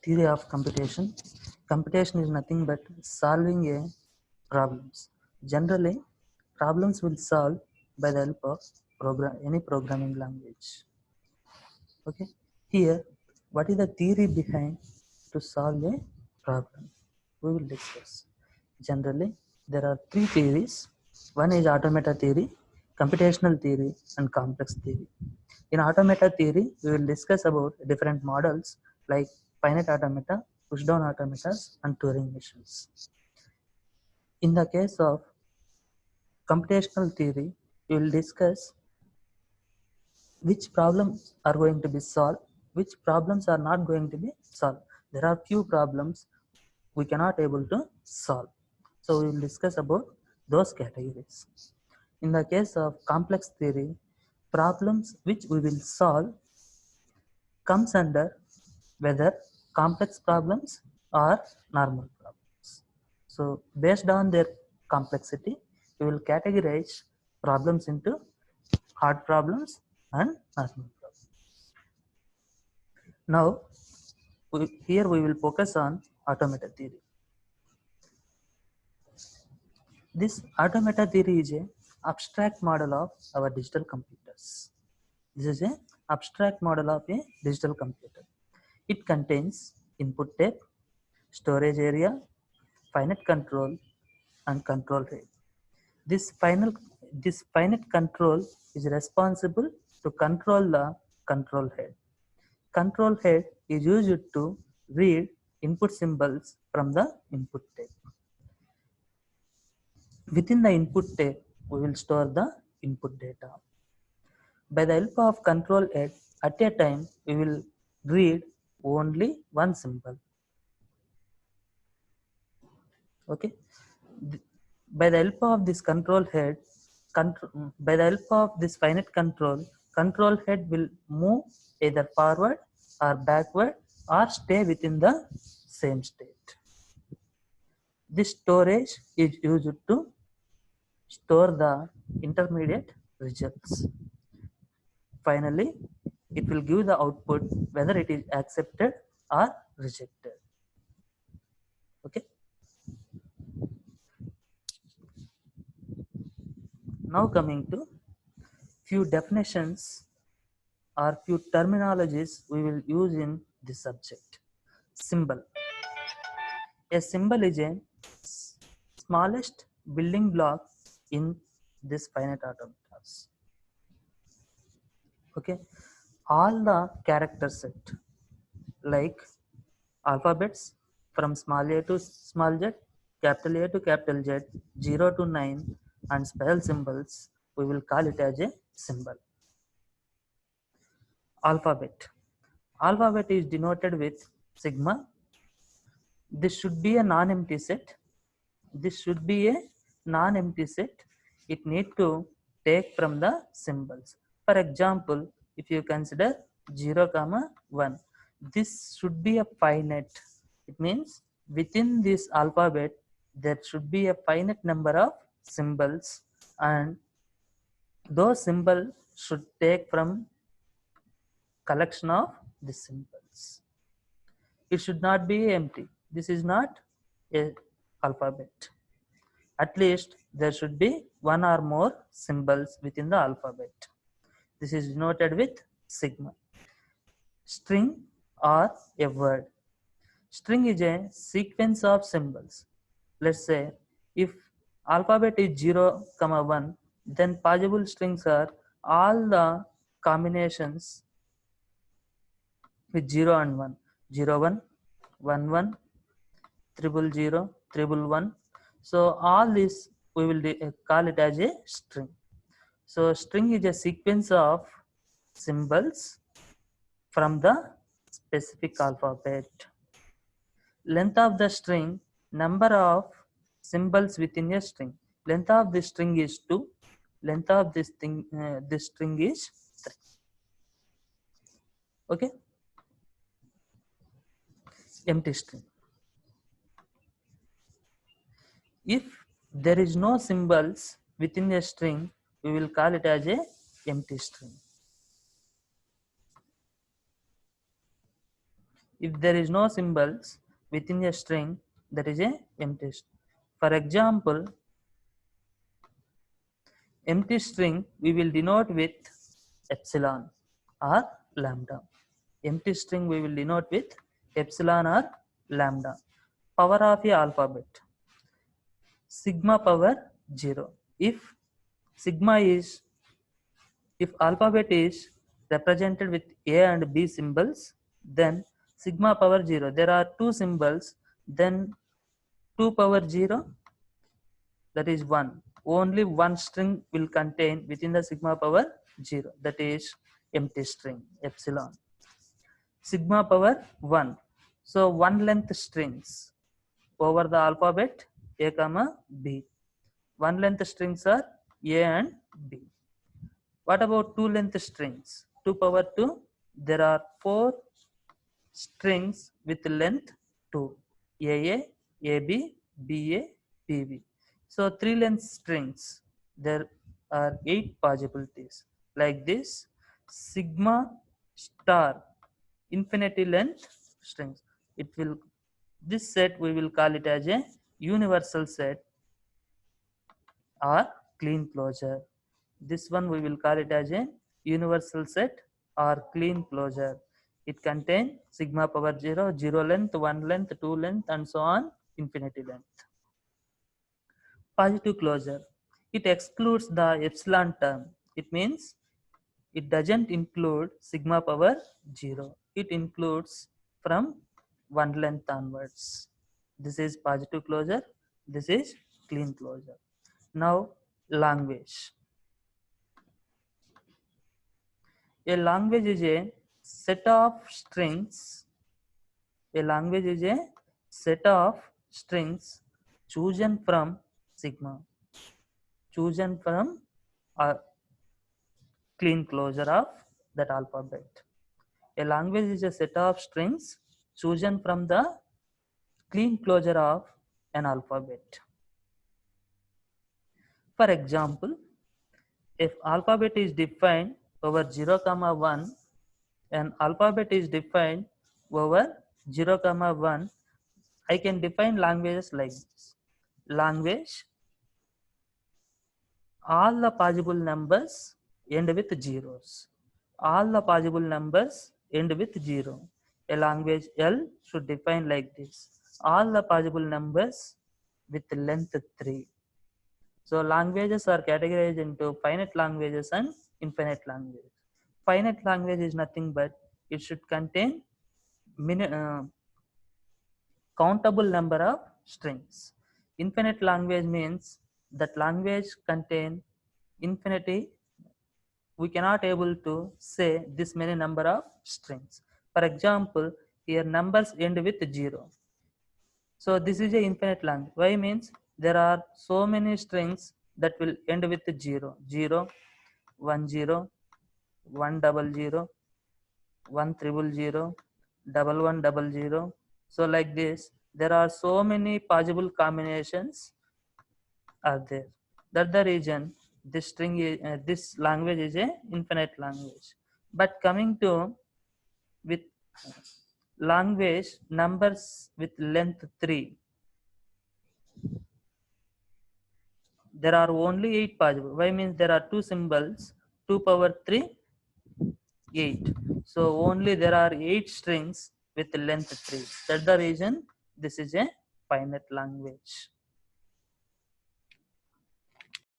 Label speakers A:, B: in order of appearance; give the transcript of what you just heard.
A: Theory of computation. Computation is nothing but solving a problems. Generally, problems will solve by the help of any programming language. Okay. Here, what is the theory behind to solve a problem? We will discuss. Generally, there are three theories. One is automata theory, computational theory, and complex theory. In automata theory, we will discuss about different models like finite automata, push-down automatas, and Turing machines. In the case of computational theory, we will discuss which problems are going to be solved, which problems are not going to be solved. There are few problems we cannot able to solve. So we will discuss about those categories. In the case of complex theory, problems which we will solve comes under whether complex problems or normal problems. So based on their complexity, we will categorize problems into hard problems and normal problems. Now, here we will focus on automata theory. This automata theory is an abstract model of our digital computers. This is an abstract model of a digital computer. It contains input tape, storage area, finite control, and control rate. This finite control is responsible to control the control head. Control head is used to read input symbols from the input tape. Within the input tape, we will store the input data. By the help of control head, at a time, we will read only one symbol. Okay. By the help of this control head, by the help of this finite control head will move either forward or backward or stay within the same state. This storage is used to store the intermediate results. Finally, it will give the output whether it is accepted or rejected. Okay. Now coming to few definitions or few terminologies we will use in this subject. Symbol. A symbol is a smallest building block in this finite automatas. Okay, all the character set like alphabets from small a to small z, capital A to capital Z, 0 to 9, and special symbols, we will call it as a symbol. Alphabet. Alphabet is denoted with sigma. This should be a non-empty set. This should be a non-empty set. It need to take from the symbols. For example, if you consider 0, 1, this should be a finite. It means within this alphabet, there should be a finite number of symbols, and those symbols should take from collection of the symbols. It should not be empty. This is not a alphabet. At least there should be one or more symbols within the alphabet. This is denoted with sigma. String or a word. String is a sequence of symbols. Let's say if alphabet is 0, 1, then possible strings are all the combinations with 0 and 1. 0, 1, 1, 1, 000, 111. So all this we will call it as a string. So string is a sequence of symbols from the specific alphabet. Length of the string, number of symbols within a string. Length of the string is 2. Length of this string is 3. Okay. Empty string. If there is no symbols within a string, we will call it as a empty string. If there is no symbols within a string, that is a empty string. For example, empty string we will denote with epsilon or lambda. Empty string we will denote with epsilon or lambda. Power of a alphabet, sigma power 0. If sigma is, if alphabet is represented with A and B symbols, then sigma power 0. There are two symbols, then 2 power 0, that is 1. Only one string will contain within the sigma power 0, that is empty string epsilon. Sigma power 1. So one length strings over the alphabet A comma B. One length strings are A and B. What about two length strings? 2 power 2. There are 4 strings with length 2. AA, AB, BA, BB. So 3 length strings. There are 8 possibilities. Like this, sigma star infinity length strings. It will, this set we will call it as a universal set or clean closure. This one we will call it as a universal set or clean closure. It contains sigma power 0, 0 length, 1 length, 2 length, and so on, infinity length. Positive closure. It excludes the epsilon term. It means it doesn't include sigma power 0. It includes from 1 length onwards. This is positive closure. This is clean closure. Now, language. A language is a set of strings. A language is a set of strings chosen from sigma, chosen from a clean closure of that alphabet. A language is a set of strings chosen from the clean closure of an alphabet. For example, if alphabet is defined over 0, 1, and alphabet is defined over 0, 1, I can define languages like this. Language, all the possible numbers end with zeros. All the possible numbers end with 0. A language L should define like this. All the possible numbers with length 3. So languages are categorized into finite languages and infinite languages. Finite language is nothing but it should contain countable number of strings. Infinite language means that language contain infinity. We cannot able to say this many number of strings. For example, here numbers end with 0. So this is a infinite language. Why means there are so many strings that will end with 0, 0, 1, 0, 1, 0, 1, 0, 1, 1, 0. So like this, there are so many possible combinations are there. That's the reason this string is, this language is a infinite language. But coming to with language numbers with length 3, there are only 8 possible. Why means there are two symbols, 2 power 3, 8. So only there are 8 strings with length 3. That's the reason this is a finite language.